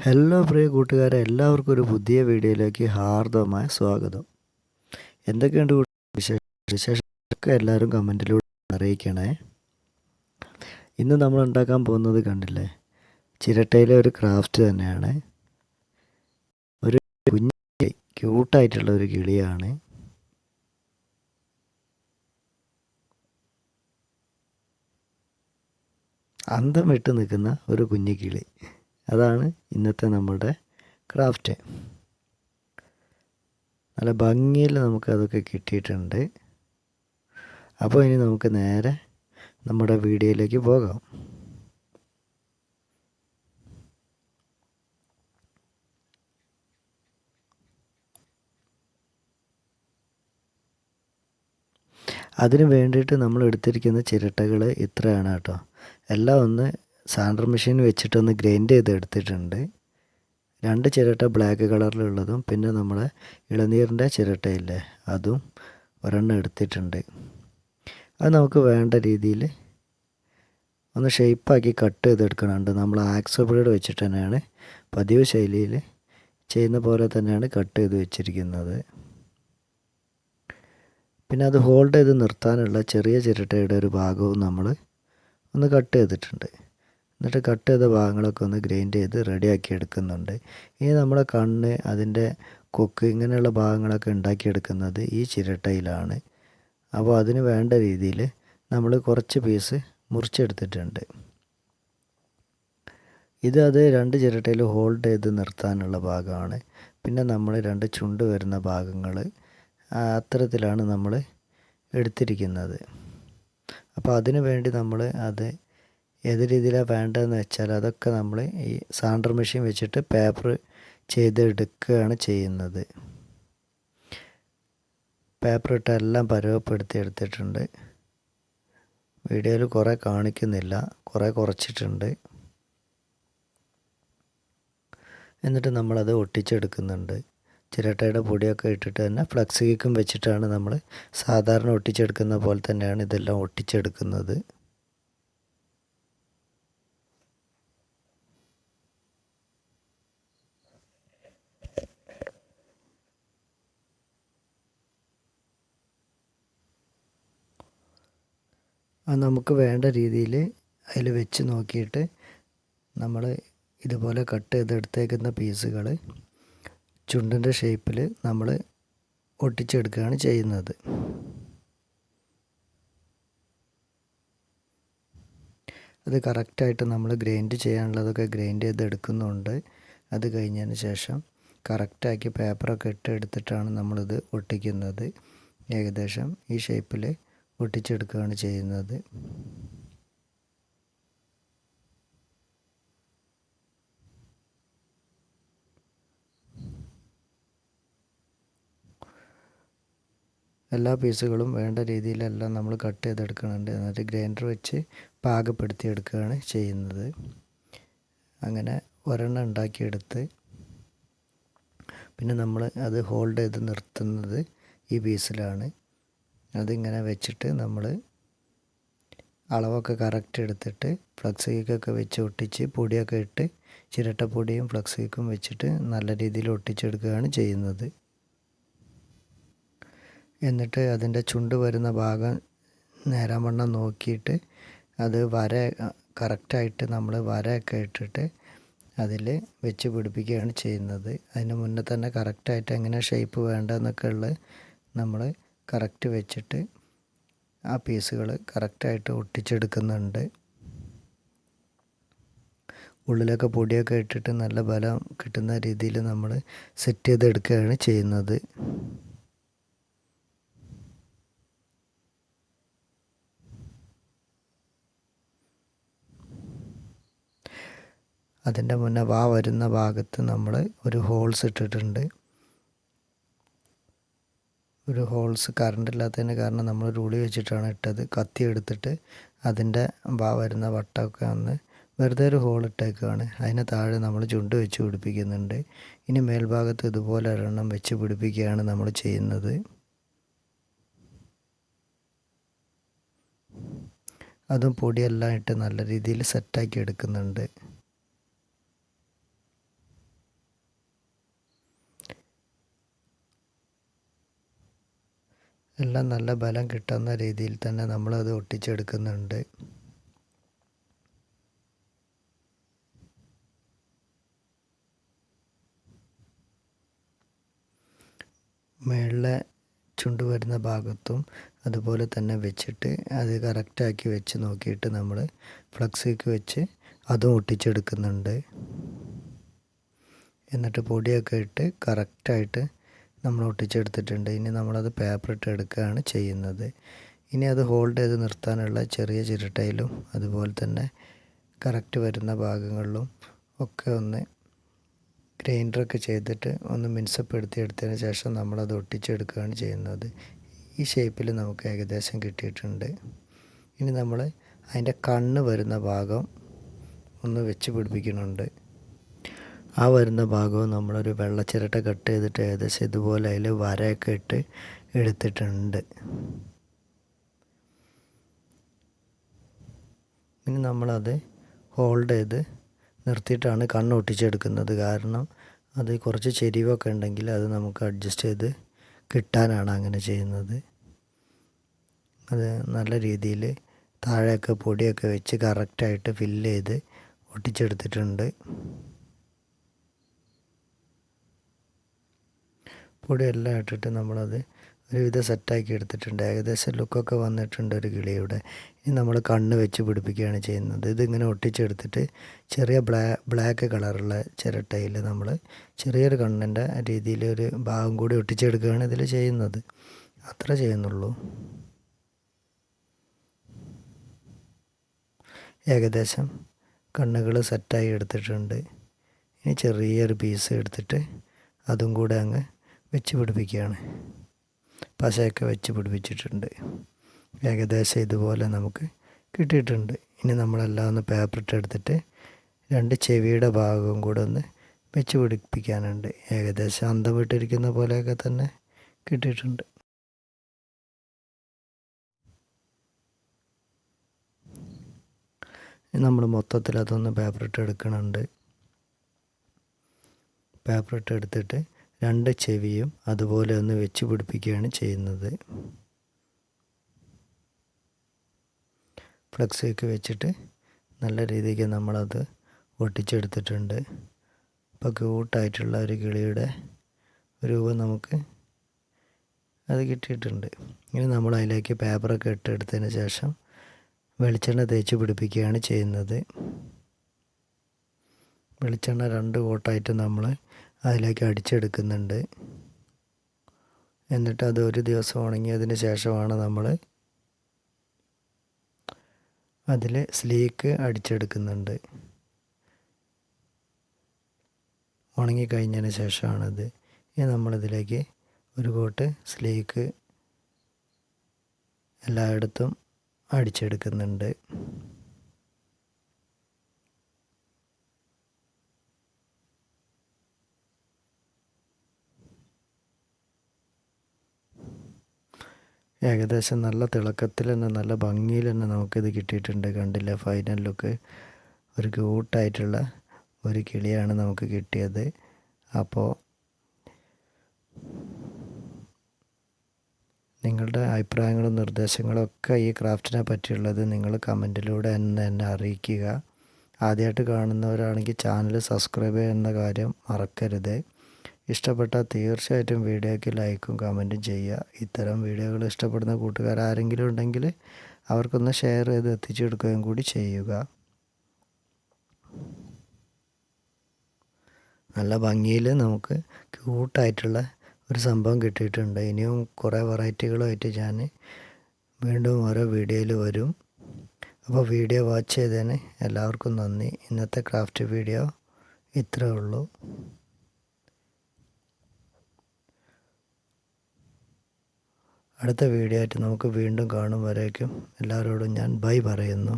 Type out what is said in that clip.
Hello പ്രിയ കൂട്ടുകാരെ, എല്ലാവർക്കും ഒരു പുതിയ വീഡിയോയിലേക്ക് ഹാർദവമായ സ്വാഗതം. എന്തൊക്കെയുണ്ട് വിശേഷമൊക്കെ എല്ലാവരും കമൻറ്റിലൂടെ അറിയിക്കണേ. ഇന്ന് നമ്മൾ ഉണ്ടാക്കാൻ പോകുന്നത് കണ്ടില്ലേ, ചിരട്ടയിലെ ഒരു ക്രാഫ്റ്റ് തന്നെയാണ്. ഒരു കുഞ്ഞ് ക്യൂട്ടായിട്ടുള്ള ഒരു കിളിയാണ്. അന്തം വിട്ട് നിൽക്കുന്ന ഒരു കുഞ്ഞു കിളി, അതാണ് ഇന്നത്തെ നമ്മുടെ ക്രാഫ്റ്റ്. നല്ല ഭംഗിയിൽ നമുക്കതൊക്കെ കിട്ടിയിട്ടുണ്ട്. അപ്പോൾ ഇനി നമുക്ക് നേരെ നമ്മുടെ വീഡിയോയിലേക്ക് പോകാം. അതിന് വേണ്ടിയിട്ട് നമ്മൾ എടുത്തിരിക്കുന്ന ചിരട്ടകൾ ഇത്രയാണ് കേട്ടോ. എല്ലാം ഒന്ന് സാൻഡർ മെഷീൻ വെച്ചിട്ടൊന്ന് ഗ്രൈൻഡ് ചെയ്ത് എടുത്തിട്ടുണ്ട്. 2 ചിരട്ട ബ്ലാക്ക് കളറിലുള്ളതും പിന്നെ നമ്മുടെ ഇളനീരിൻ്റെ ചിരട്ടയില്ലേ അതും ഒരെണ്ണം എടുത്തിട്ടുണ്ട്. അത് നമുക്ക് വേണ്ട രീതിയിൽ ഒന്ന് ഷേപ്പാക്കി കട്ട് ചെയ്തെടുക്കണുണ്ട്. നമ്മൾ ആക്സോ ബ്ലേഡ് വെച്ചിട്ട് തന്നെയാണ് പതിവ് ശൈലിയിൽ ചെയ്യുന്ന പോലെ തന്നെയാണ് കട്ട് ചെയ്ത് വെച്ചിരിക്കുന്നത്. പിന്നെ അത് ഹോൾഡ് ചെയ്ത് നിർത്താനുള്ള ചെറിയ ചിരട്ടയുടെ ഒരു ഭാഗവും നമ്മൾ ഒന്ന് കട്ട് ചെയ്തിട്ടുണ്ട്. എന്നിട്ട് കട്ട് ചെയ്ത ഭാഗങ്ങളൊക്കെ ഒന്ന് ഗ്രൈൻഡ് ചെയ്ത് റെഡിയാക്കി എടുക്കുന്നുണ്ട്. ഇനി നമ്മുടെ കണ്ണ്, അതിൻ്റെ കൊക്ക്, ഇങ്ങനെയുള്ള ഭാഗങ്ങളൊക്കെ ഉണ്ടാക്കിയെടുക്കുന്നത് ഈ ചിരട്ടയിലാണ്. അപ്പോൾ അതിന് വേണ്ട രീതിയിൽ നമ്മൾ കുറച്ച് പീസ് മുറിച്ചെടുത്തിട്ടുണ്ട്. അത് 2 ചിരട്ടയിൽ ഹോൾഡ് ചെയ്ത് നിർത്താനുള്ള ഭാഗമാണ്. പിന്നെ നമ്മൾ 2 ചുണ്ട് വരുന്ന ഭാഗങ്ങൾ അത്തരത്തിലാണ് നമ്മൾ എടുത്തിരിക്കുന്നത്. അപ്പോൾ അതിനു വേണ്ടി നമ്മൾ അത് ഏത് രീതിയിലാണ് വേണ്ടതെന്ന് വെച്ചാൽ അതൊക്കെ നമ്മൾ ഈ സാൻഡർ മെഷീൻ വെച്ചിട്ട് പേപ്പർ ചെയ്തെടുക്കുകയാണ് ചെയ്യുന്നത്. പേപ്പർ ഇട്ട് എല്ലാം പരുവപ്പെടുത്തി എടുത്തിട്ടുണ്ട്. വീഡിയോയിൽ കുറേ കാണിക്കുന്നില്ല, കുറേ കുറച്ചിട്ടുണ്ട്. എന്നിട്ട് നമ്മളത് ഒട്ടിച്ചെടുക്കുന്നുണ്ട്. ചിരട്ടയുടെ പൊടിയൊക്കെ ഇട്ടിട്ട് തന്നെ ഫ്ലക്സ് കേക്കും വെച്ചിട്ടാണ് നമ്മൾ സാധാരണ ഒട്ടിച്ചെടുക്കുന്ന പോലെ തന്നെയാണ് ഇതെല്ലാം ഒട്ടിച്ചെടുക്കുന്നത്. അത് നമുക്ക് വേണ്ട രീതിയിൽ അതിൽ വെച്ച് നോക്കിയിട്ട് നമ്മൾ ഇതുപോലെ കട്ട് ചെയ്തെടുത്തേക്കുന്ന പീസുകൾ ചുണ്ടിൻ്റെ ഷേപ്പിൽ നമ്മൾ ഒട്ടിച്ചെടുക്കുകയാണ് ചെയ്യുന്നത്. അത് കറക്റ്റായിട്ട് നമ്മൾ ഗ്രൈൻഡ് ചെയ്യാനുള്ളതൊക്കെ ഗ്രൈൻഡ് ചെയ്തെടുക്കുന്നുണ്ട്. അത് കഴിഞ്ഞതിന് ശേഷം കറക്റ്റാക്കി പേപ്പറൊക്കെ എടുത്തിട്ടാണ് നമ്മളിത് ഒട്ടിക്കുന്നത്. ഏകദേശം ഈ ഷേപ്പിൽ ഒട്ടിച്ചെടുക്കുകയാണ് ചെയ്യുന്നത്. എല്ലാ പീസുകളും വേണ്ട രീതിയിലെല്ലാം നമ്മൾ കട്ട് ചെയ്തെടുക്കുന്നുണ്ട്. എന്നിട്ട് ഗ്രൈൻഡർ വെച്ച് പാകപ്പെടുത്തി എടുക്കുകയാണ് ചെയ്യുന്നത്. അങ്ങനെ ഒരെണ്ണം ഉണ്ടാക്കിയെടുത്ത് പിന്നെ നമ്മൾ അത് ഹോൾഡ് ചെയ്ത് നിർത്തുന്നത് ഈ പീസിലാണ്. അതിങ്ങനെ വെച്ചിട്ട് നമ്മൾ അളവൊക്കെ കറക്റ്റ് എടുത്തിട്ട് ഫ്ലക്സ് കേക്കൊക്കെ വെച്ച് ഒട്ടിച്ച് പൊടിയൊക്കെ ഇട്ട് ചിരട്ടപ്പൊടിയും ഫ്ലക്സ് കേക്കും വെച്ചിട്ട് നല്ല രീതിയിൽ ഒട്ടിച്ചെടുക്കുകയാണ് ചെയ്യുന്നത്. എന്നിട്ട് അതിൻ്റെ ചുണ്ട് വരുന്ന ഭാഗം നേരാവണ്ണം നോക്കിയിട്ട് അത് കറക്റ്റായിട്ട് നമ്മൾ വരയൊക്കെ ഇട്ടിട്ട് അതിൽ വെച്ച് പിടിപ്പിക്കുകയാണ് ചെയ്യുന്നത്. അതിന് മുന്നേ തന്നെ കറക്റ്റായിട്ട് എങ്ങനെ ഷേപ്പ് വേണ്ടതെന്നൊക്കെ ഉള്ളത് നമ്മൾ കറക്റ്റ് വെച്ചിട്ട് ആ പീസുകൾ കറക്റ്റായിട്ട് ഒട്ടിച്ചെടുക്കുന്നുണ്ട്. ഉള്ളിലൊക്കെ പൊടിയൊക്കെ ഇട്ടിട്ട് നല്ല ബലം കിട്ടുന്ന രീതിയിൽ നമ്മൾ സെറ്റ് ചെയ്തെടുക്കുകയാണ് ചെയ്യുന്നത്. അതിൻ്റെ മുന്നേ വരുന്ന ഭാഗത്ത് നമ്മൾ ഒരു ഹോൾസ് ഇട്ടിട്ടുണ്ട്. ഒരു ഹോൾസ് കറണ്ട് ഇല്ലാത്തതിന് കാരണം നമ്മൾ ഒരു ഉളി വെച്ചിട്ടാണ് ഇട്ടത്. കത്തി എടുത്തിട്ട് അതിൻ്റെ വരുന്ന വട്ടമൊക്കെ ഒന്ന് വെറുതെ ഒരു ഹോൾ ഇട്ടേക്കാണ്. അതിന് താഴെ നമ്മൾ ചുണ്ട് വെച്ച് പിടിപ്പിക്കുന്നുണ്ട്. ഇനി മേൽഭാഗത്ത് ഇതുപോലെ ഒരെണ്ണം വെച്ച് പിടിപ്പിക്കുകയാണ് നമ്മൾ ചെയ്യുന്നത്. അതും പൊടിയെല്ലാം ഇട്ട് നല്ല രീതിയിൽ സെറ്റാക്കി എടുക്കുന്നുണ്ട്. എല്ലാം നല്ല ബലം കിട്ടുന്ന രീതിയിൽ തന്നെ നമ്മളത് ഒട്ടിച്ചെടുക്കുന്നുണ്ട്. മേളിലെ ചുണ്ട് വരുന്ന ഭാഗത്തും അതുപോലെ തന്നെ വെച്ചിട്ട് അത് കറക്റ്റാക്കി വെച്ച് നോക്കിയിട്ട് നമ്മൾ ഫ്ലക്സിക്ക് വെച്ച് അതും ഒട്ടിച്ചെടുക്കുന്നുണ്ട്. എന്നിട്ട് പൊടിയൊക്കെ ഇട്ട് കറക്റ്റായിട്ട് നമ്മൾ ഒട്ടിച്ചെടുത്തിട്ടുണ്ട്. ഇനി നമ്മളത് പേപ്പറിട്ട് എടുക്കുകയാണ് ചെയ്യുന്നത്. ഇനി അത് ഹോൾഡ് ചെയ്ത് നിർത്താനുള്ള ചെറിയ ചിരട്ടയിലും അതുപോലെ തന്നെ കറക്റ്റ് വരുന്ന ഭാഗങ്ങളിലും ഒക്കെ ഒന്ന് ഗ്രൈൻഡറൊക്കെ ചെയ്തിട്ട് ഒന്ന് മിനുസപ്പെടുത്തി എടുത്തതിന് ശേഷം നമ്മളത് ഒട്ടിച്ചെടുക്കുകയാണ് ചെയ്യുന്നത്. ഈ ഷേപ്പിൽ നമുക്ക് ഏകദേശം കിട്ടിയിട്ടുണ്ട്. ഇനി നമ്മൾ അതിൻ്റെ കണ്ണ് വരുന്ന ഭാഗം ഒന്ന് വെച്ച് പിടിപ്പിക്കുന്നുണ്ട്. ആ വരുന്ന ഭാഗവും നമ്മളൊരു വെള്ള ചിരട്ട കട്ട് ചെയ്തിട്ട് ഏകദേശം ഇതുപോലെ അതിൽ വരയൊക്കെ ഇട്ട് എടുത്തിട്ടുണ്ട്. ഇനി നമ്മളത് ഹോൾഡ് ചെയ്ത് നിർത്തിയിട്ടാണ് കണ്ണ് ഒട്ടിച്ചെടുക്കുന്നത്. കാരണം അത് കുറച്ച് ചെരിവൊക്കെ ഉണ്ടെങ്കിൽ അത് നമുക്ക് അഡ്ജസ്റ്റ് ചെയ്ത് കിട്ടാനാണ് അങ്ങനെ ചെയ്യുന്നത്. അത് നല്ല രീതിയിൽ താഴെയൊക്കെ പൊടിയൊക്കെ വെച്ച് കറക്റ്റായിട്ട് ഫില്ല് ചെയ്ത് ഒട്ടിച്ചെടുത്തിട്ടുണ്ട്. പൊടിയെല്ലാം ഇട്ടിട്ട് നമ്മളത് ഒരുവിധം സെറ്റാക്കി എടുത്തിട്ടുണ്ട്. ഏകദേശം ലുക്കൊക്കെ വന്നിട്ടുണ്ട് ഒരു കിളിയുടെ. ഇനി നമ്മൾ കണ്ണ് വെച്ച് പിടിപ്പിക്കുകയാണ് ചെയ്യുന്നത്. ഇതിങ്ങനെ ഒട്ടിച്ചെടുത്തിട്ട് ചെറിയ ബ്ലാക്ക് കളറുള്ള ചിരട്ടയിൽ നമ്മൾ ചെറിയൊരു കണ്ണിൻ്റെ രീതിയിൽ ഒരു ഭാഗം കൂടി ഒട്ടിച്ചെടുക്കുകയാണ് ഇതിൽ ചെയ്യുന്നത്. അത്ര ചെയ്യുന്നുള്ളൂ. ഏകദേശം കണ്ണുകൾ സെറ്റായി എടുത്തിട്ടുണ്ട്. ഇനി ചെറിയൊരു പീസ് എടുത്തിട്ട് അതും കൂടെ അങ്ങ് വെച്ച് പിടിപ്പിക്കുകയാണ്. പശയൊക്കെ വെച്ച് പിടിപ്പിച്ചിട്ടുണ്ട്. ഏകദേശം ഇതുപോലെ നമുക്ക് കിട്ടിയിട്ടുണ്ട്. ഇനി നമ്മളെല്ലാം ഒന്ന് പേപ്പറിട്ട് എടുത്തിട്ട് 2 ചെവിയുടെ ഭാഗവും കൂടെ ഒന്ന് വെച്ച് പിടിപ്പിക്കാനുണ്ട്. ഏകദേശം അന്തം വിട്ടിരിക്കുന്ന പോലെയൊക്കെ തന്നെ കിട്ടിയിട്ടുണ്ട്. നമ്മൾ മൊത്തത്തിൽ അതൊന്ന് പേപ്പറിട്ട് എടുക്കുന്നുണ്ട്. പേപ്പറിട്ട് എടുത്തിട്ട് 2 ചെവിയും അതുപോലെ ഒന്ന് വെച്ച് പിടിപ്പിക്കുകയാണ് ചെയ്യുന്നത്. ഫ്ലക്സിക്ക് വെച്ചിട്ട് നല്ല രീതിക്ക് നമ്മളത് ഒട്ടിച്ചെടുത്തിട്ടുണ്ട്. ഇപ്പോൾ ക്യൂട്ടായിട്ടുള്ള ഒരു കിളിയുടെ രൂപം നമുക്ക് അത് കിട്ടിയിട്ടുണ്ട്. ഇനി നമ്മൾ അതിലേക്ക് പേപ്പറൊക്കെ ഇട്ടെടുത്തതിന് ശേഷം വെളിച്ചെണ്ണ തേച്ച് പിടിപ്പിക്കുകയാണ് ചെയ്യുന്നത്. വെളിച്ചെണ്ണ 2 കോട്ടായിട്ട് നമ്മൾ അതിലേക്ക് അടിച്ചെടുക്കുന്നുണ്ട്. എന്നിട്ട് അത് ഒരു ദിവസം ഉണങ്ങിയതിന് ശേഷമാണ് നമ്മൾ അതിൽ സ്ലീക്ക് അടിച്ചെടുക്കുന്നുണ്ട്. ഉണങ്ങിക്കഴിഞ്ഞതിന് ശേഷമാണത്. ഇനി നമ്മളിതിലേക്ക് ഒരു കോട്ട് സ്ലീക്ക് എല്ലായിടത്തും അടിച്ചെടുക്കുന്നുണ്ട്. ഏകദേശം നല്ല തിളക്കത്തിൽ തന്നെ നല്ല ഭംഗിയിൽ തന്നെ നമുക്കിത് കിട്ടിയിട്ടുണ്ട്. കണ്ടില്ല, ഫൈനൽ ലുക്ക്. ഒരു ക്യൂട്ടായിട്ടുള്ള ഒരു കിളിയാണ് നമുക്ക് കിട്ടിയത്. അപ്പോൾ നിങ്ങളുടെ അഭിപ്രായങ്ങളും നിർദ്ദേശങ്ങളും ഒക്കെ ഈ ക്രാഫ്റ്റിനെ പറ്റിയുള്ളത് നിങ്ങൾ കമൻറ്റിലൂടെ എന്നെ അറിയിക്കുക. ആദ്യമായിട്ട് കാണുന്നവരാണെങ്കിൽ ചാനൽ സബ്സ്ക്രൈബ് ചെയ്യുന്ന കാര്യം മറക്കരുത്. ഇഷ്ടപ്പെട്ടാൽ തീർച്ചയായിട്ടും വീഡിയോയ്ക്ക് ലൈക്കും കമൻറ്റും ചെയ്യുക. ഇത്തരം വീഡിയോകൾ ഇഷ്ടപ്പെടുന്ന കൂട്ടുകാർ ആരെങ്കിലും ഉണ്ടെങ്കിൽ അവർക്കൊന്ന് ഷെയർ ചെയ്ത് എത്തിച്ചു കൊടുക്കുകയും കൂടി ചെയ്യുക. നല്ല ഭംഗിയിൽ നമുക്ക് ക്യൂട്ടായിട്ടുള്ള ഒരു സംഭവം കിട്ടിയിട്ടുണ്ട്. ഇനിയും കുറേ വെറൈറ്റികളുമായിട്ട് ഞാൻ വീണ്ടും ഓരോ വീഡിയോയിൽ വരും. അപ്പോൾ വീഡിയോ വാച്ച് ചെയ്തതിന് എല്ലാവർക്കും നന്ദി. ഇന്നത്തെ ക്രാഫ്റ്റ് വീഡിയോ ഇത്രേ ഉള്ളൂ. അടുത്ത വീഡിയോ ആയിട്ട് നമുക്ക് വീണ്ടും കാണും. വരേക്കും എല്ലാവരോടും ഞാൻ ബൈ പറയുന്നു.